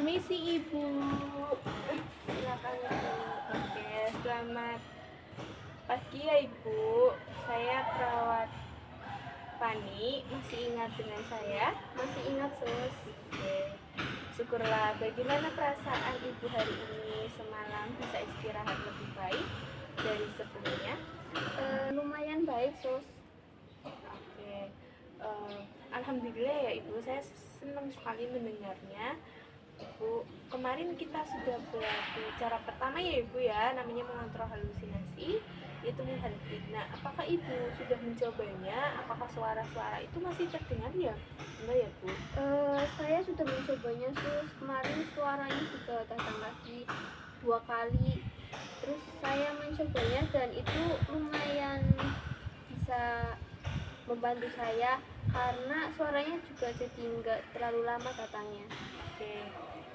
Permisi Ibu. Silakan Ibu. Oke, selamat pagi ya Ibu. Saya perawat Fani. Masih ingat dengan saya? Masih ingat, Sus. Oke. Syukurlah. Bagaimana perasaan Ibu hari ini? Semalam bisa istirahat lebih baik dari sebelumnya? Lumayan baik, Sus. Oke. Alhamdulillah ya Ibu. Saya senang sekali mendengarnya. Bu, kemarin kita sudah belajar cara pertama ya Ibu ya, namanya mengontrol halusinasi, yaitu menghardik. Nah, apakah Ibu sudah mencobanya? Apakah suara-suara itu masih terdengar ya? Enggak ya Bu? Saya sudah mencobanya, Sus. Kemarin suaranya juga datang lagi 2 kali. Terus saya mencobanya dan itu lumayan bisa membantu saya karena suaranya juga jadi nggak terlalu lama datangnya. Oke,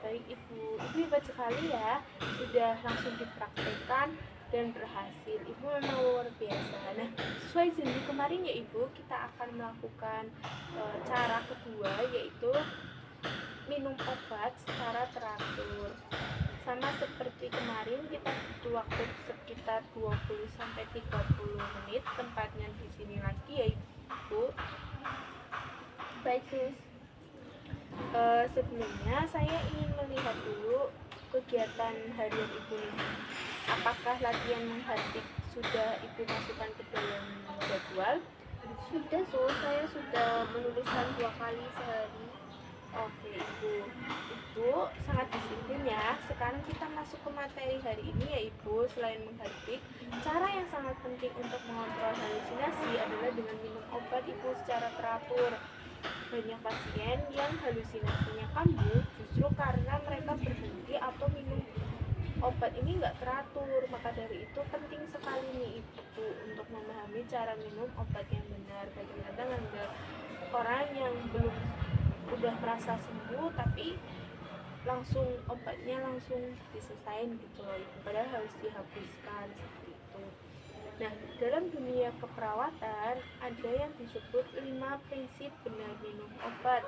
baik Ibu. Ibu hebat sekali ya, sudah langsung dipraktekkan dan berhasil. Ibu memang luar biasa. Nah, sesuai janji kemarin ya Ibu, kita akan melakukan cara kedua, yaitu minum obat secara teratur. Sama seperti kemarin, kita butuh waktu sekitar 20-30 menit, tempatnya di sini lagi ya Ibu. Baik, Sus. Sebelumnya saya ingin melihat dulu kegiatan harian Ibu nih. Apakah latihan menghardik sudah Ibu masukkan ke dalam jadwal? Sudah, Sus. Saya sudah menuliskan 2 kali sehari. Oke Ibu sangat disiplin ya. Sekarang kita masuk ke materi hari ini ya Ibu. Selain menghardik, cara yang sangat penting untuk mengontrol halusinasi adalah dengan minum obat Ibu secara teratur. Banyak pasien yang halusinasinya kambuh justru karena mereka berhenti atau minum obat ini nggak teratur. Maka dari itu penting sekali nih Ibu untuk memahami cara minum obat yang benar. Kadang-kadang ada orang yang belum udah merasa sembuh tapi langsung obatnya langsung diselesain gitu loh Ibu, padahal harus dihabiskan seperti itu. Nah, dalam dunia keperawatan ada yang disebut 5 prinsip benar minum obat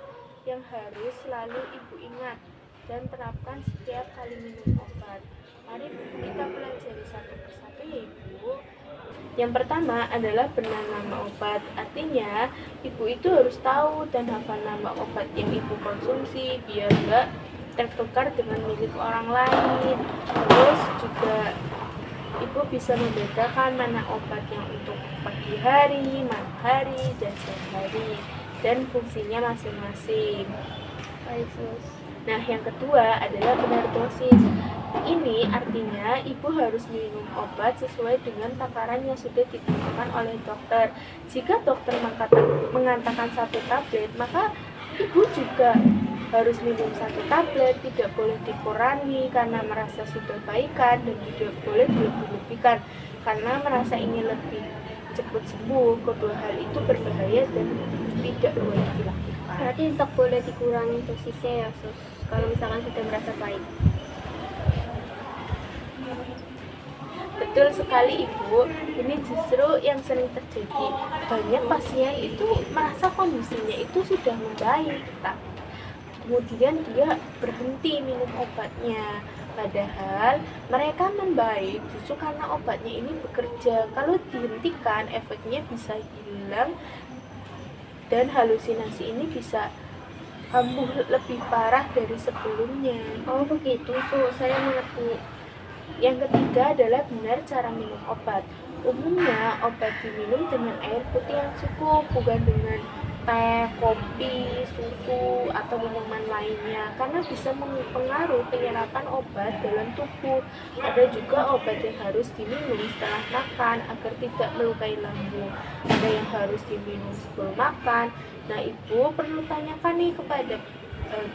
yang harus selalu Ibu ingat dan terapkan setiap kali minum obat. Mari kita pelajari satu persatu ya Ibu. Yang pertama adalah benar nama obat. Artinya, Ibu itu harus tahu dan hafal nama obat yang Ibu konsumsi biar enggak tertukar dengan milik orang lain. Terus juga Ibu bisa membedakan mana obat yang untuk pagi hari, malam hari, dan siang hari, dan fungsinya masing-masing. Baik, Sus. Nah, yang kedua adalah benar dosis. Ini artinya Ibu harus minum obat sesuai dengan takaran yang sudah ditentukan oleh dokter. Jika dokter mengatakan 1 tablet, maka Ibu juga harus minum 1 tablet, tidak boleh dikurangi karena merasa sudah baikan, dan tidak boleh dilebih-lebihkan karena merasa ingin lebih cepat sembuh. Kedua hal itu berbahaya dan tidak boleh dilakukan. Berarti tetap boleh dikurangi dosisnya ya, Sus, kalau misalkan sudah merasa baik. Betul sekali Ibu, ini justru yang sering terjadi. Banyak pasien itu merasa kondisinya itu sudah membaik, tapi kemudian dia berhenti minum obatnya. Padahal mereka membaik justru karena obatnya ini bekerja. Kalau dihentikan, efeknya bisa hilang dan halusinasi ini bisa kambuh lebih parah dari sebelumnya. Oh, begitu, Sus. Saya mengerti. Yang ketiga adalah benar cara minum obat. Umumnya obat diminum dengan air putih yang cukup, bukan dengan teh, kopi, susu, atau minuman lainnya, karena bisa mempengaruhi penyerapan obat dalam tubuh. Ada juga obat yang harus diminum setelah makan agar tidak melukai lambung. Ada yang harus diminum sebelum makan. Nah, Ibu perlu tanyakan nih kepada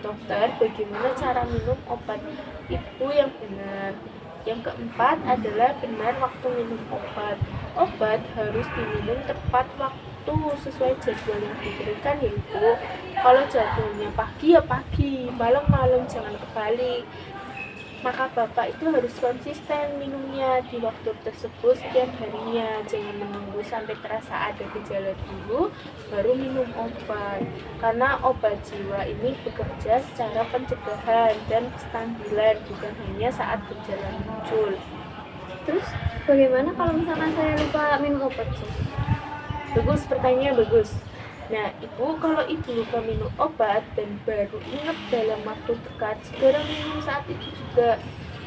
dokter bagaimana cara minum obat Ibu yang benar. Yang keempat adalah benar waktu minum obat. Obat harus diminum tepat waktu sesuai jadwal yang diberikan ya Ibu. Kalau jadwalnya pagi ya pagi, malam-malam, jangan kebalik. maka Bapak itu harus konsisten minumnya di waktu tersebut setiap harinya. Jangan menunggu sampai terasa ada gejala dulu baru minum obat. Karena obat jiwa ini bekerja secara pencegahan dan stabilan, bukan hanya saat gejala muncul. Terus bagaimana kalau misalkan saya lupa minum obat, Sus? Bagus, pertanyaannya bagus. Nah, Ibu kalau Ibu lupa minum obat dan baru ingat dalam waktu dekat, segera minum saat itu juga.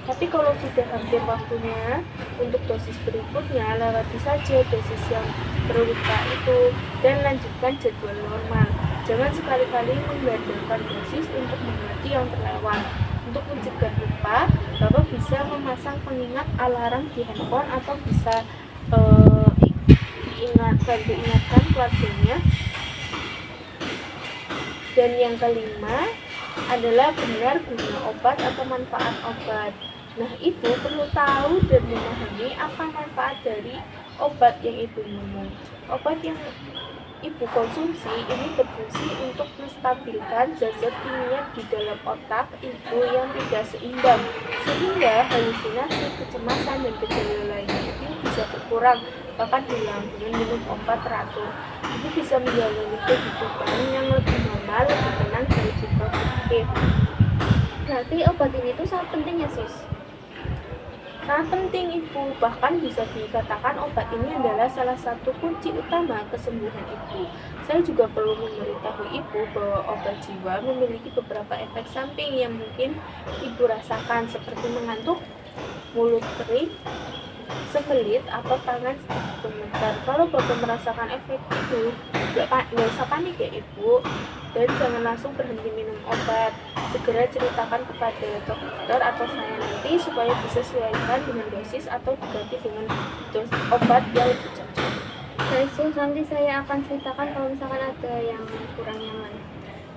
Tapi kalau sudah hampir waktunya untuk dosis berikutnya, lewati saja dosis yang terlupa itu dan lanjutkan jadwal normal. Jangan sekali-kali menggandakan dosis untuk mengganti yang terlewat. Untuk mencegah lupa, Bapak bisa memasang pengingat alarm di handphone atau bisa bantu ingatkan keluarganya. Dan yang kelima adalah benar guna obat atau manfaat obat. Nah, Ibu perlu tahu dan memahami apa manfaat dari obat yang Ibu minum. Obat yang Ibu konsumsi ini berfungsi untuk menstabilkan zat-zat kimia di dalam otak Ibu yang tidak seimbang, sehingga halusinasi, kecemasan, dan gejala lainnya itu bisa berkurang, bahkan hilang dengan minum obat teratur. Ibu bisa menjalani kehidupan yang lebih normal, lebih tenang, dan lebih produktif. Berarti obat ini tuh sangat penting ya, Sus? Sangat penting Ibu, bahkan bisa dikatakan obat ini adalah salah satu kunci utama kesembuhan Ibu. Saya juga perlu memberitahu Ibu bahwa obat jiwa memiliki beberapa efek samping yang mungkin Ibu rasakan, seperti mengantuk, mulut kering, sembelit, atau tangan sedikit gemetar. Kalau Bapak merasakan efek itu, nggak usah panik ya Ibu, dan jangan langsung berhenti minum obat. Segera ceritakan kepada dokter atau saya nanti supaya disesuaikan dengan dosis atau diganti dengan dosis obat yang lebih cocok. Baik, Sus, nanti saya akan ceritakan kalau misalkan ada yang kurang nyaman.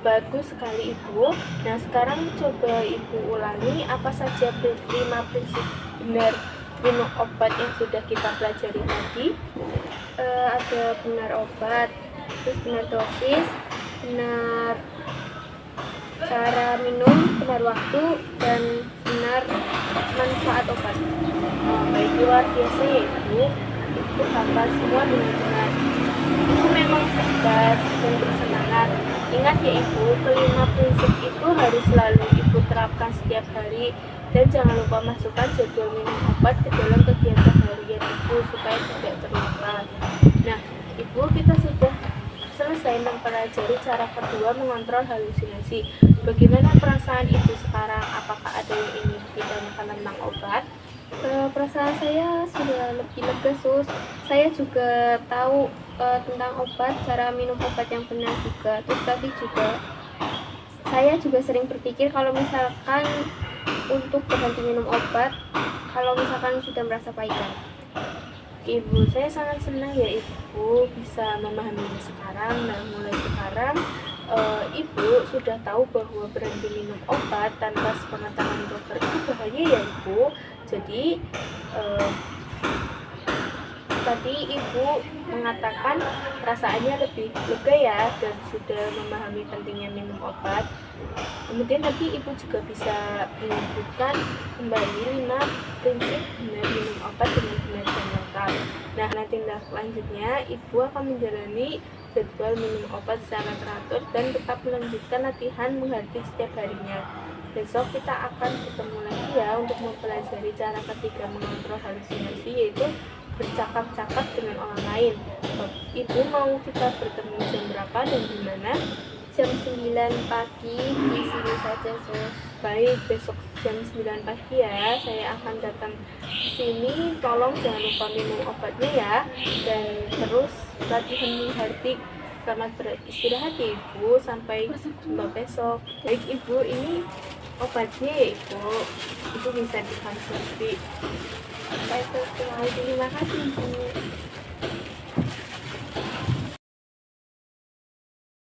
Bagus sekali Ibu. Nah, sekarang coba Ibu ulangi apa saja 5 prinsip benar minum obat yang sudah kita pelajari tadi. Ada benar obat, terus benar dosis, benar cara minum, benar waktu, dan benar manfaat obat. Baik, luar biasa ya Ibu. Ibu hafal semua dengan benar. Ibu memang cerdas dan bersemangat. Ingat ya Ibu, kelima prinsip itu harus selalu Ibu terapkan setiap hari. Dan jangan lupa masukkan jadwal minum obat ke dalam kegiatan harian Ibu supaya tidak terlupa. Nah, Ibu, kita sudah selesai mempelajari cara kedua mengontrol halusinasi. Bagaimana perasaan Ibu sekarang? Apakah ada yang ingin ditanyakan tentang obat? Perasaan saya sudah lebih lega, Sus. Saya juga tahu tentang obat, cara minum obat yang benar juga. Terus tadi juga saya juga sering berpikir kalau misalkan untuk berhenti minum obat kalau misalkan sudah merasa baikan. Ibu, saya sangat senang ya Ibu bisa memahaminya sekarang. Nah, mulai sekarang Ibu sudah tahu bahwa berhenti minum obat tanpa sepengetahuan dokter itu bahaya ya Ibu. Jadi tadi Ibu mengatakan perasaannya lebih lega ya dan sudah memahami pentingnya minum obat. Kemudian nanti Ibu juga bisa menyebutkan kembali 5 prinsip benar minum obat dengan benar dan lengkap. Nah, tindak lanjutnya Ibu akan menjalani jadwal minum obat secara teratur dan tetap melanjutkan latihan menghardik setiap harinya. Besok kita akan bertemu lagi ya untuk mempelajari cara ketiga mengontrol halusinasi, yaitu bercakap-cakap dengan orang lain. Ibu mau kita bertemu jam berapa dan di mana? Jam 9 pagi di sini saja, Sus. Baik, besok jam 9 pagi ya. Saya akan datang ke sini. Tolong jangan lupa minum obatnya ya. Dan terus latihan menghardik. Selamat beristirahat ya Ibu. Sampai jumpa besok. Baik Ibu, ini obatnya ya Ibu. Ibu bisa dikonsumsi. Baik, terima kasih Ibu.